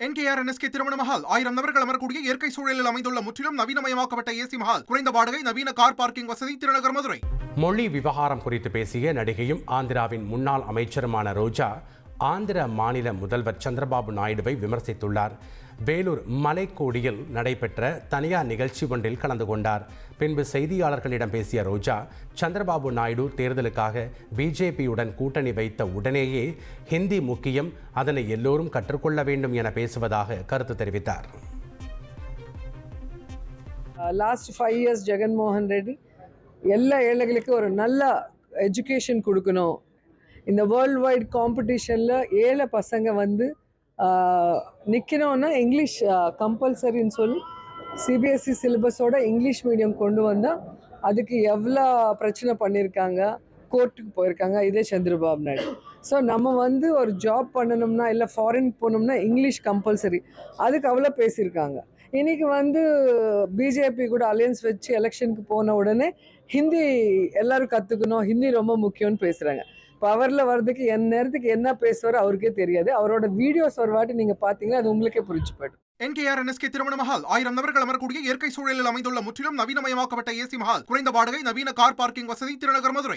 NKR NSK திருமண மஹால் 1000 நபர்கள் அமரக்கூடிய இயற்கை சூழலில் அமைந்துள்ள முற்றிலும் நவீனமயமாக்கப்பட்ட ஏசி மஹால், குறைந்த வாடகை, நவீன கார் பார்க்கிங் வசதி, திருநகர் மதுரை. மொழி விவகாரம் குறித்து பேசிய நடிகையும் ஆந்திராவின் முன்னாள் அமைச்சருமான ரோஜா ஆந்திர மாநில முதல்வர் சந்திரபாபு நாயுடுவை விமர்சித்துள்ளார். வேலூர் மலைக்கோடியில் நடைபெற்ற தனியார் நிகழ்ச்சி ஒன்றில் கலந்து கொண்டார். பின்பு செய்தியாளர்களிடம் பேசிய ரோஜா, சந்திரபாபு நாயுடு தேர்தலுக்காக பிஜேபியுடன் கூட்டணி வைத்த உடனேயே ஹிந்தி முக்கியம், அதனை எல்லோரும் கற்றுக்கொள்ள வேண்டும் என பேசுவதாக கருத்து தெரிவித்தார். லாஸ்ட் 5 years ஜெகன்மோகன் ரெட்டி எல்லா ஏழைகளுக்கு ஒரு நல்ல எஜுகேஷன் கொடுக்கணும். இந்த வேர்ல்டு வைட் காம்படிஷனில் ஏழை பசங்க வந்து நிற்கணும்னா இங்கிலீஷ் கம்பல்சரின்னு சொல்லி சிபிஎஸ்சி சிலபஸோட இங்கிலீஷ் மீடியம் கொண்டு வந்தால் அதுக்கு எவ்வளோ பிரச்சனை பண்ணியிருக்காங்க, கோர்ட்டுக்கு போயிருக்காங்க இதே சந்திரபாபு நாயுடு. ஸோ நம்ம வந்து ஒரு ஜாப் பண்ணணும்னா இல்லை ஃபாரின் போனோம்னா இங்கிலீஷ் கம்பல்சரி, அதுக்கு அவ்வளோ பேசியிருக்காங்க. இன்றைக்கி வந்து பிஜேபி கூட அலையன்ஸ் வச்சு எலெக்ஷனுக்கு போன உடனே ஹிந்தி எல்லோரும் கற்றுக்கணும், ஹிந்தி ரொம்ப முக்கியம்னு பேசுகிறாங்க. பவரில் வர்றதுக்கு என் நேரத்துக்கு என்ன பேசுவாரோ அவருக்கே தெரியாது. அவரோட வீடியோஸ் ஒரு வாட்டி நீங்கள் பார்த்தீங்கன்னா அது உங்களுக்கே புரிஞ்சு போய்டும். NKR NSK திருமண மஹால் 1000 நபர்கள் அமரக்கூடிய இயற்கை சூழலில் அமைந்துள்ள முற்றிலும் நவீனமயமாக்கப்பட்ட ஏசி மஹால், குறைந்த வாடகை, நவீன கார் பார்க்கிங் வசதி, திருநகர் மதுரை.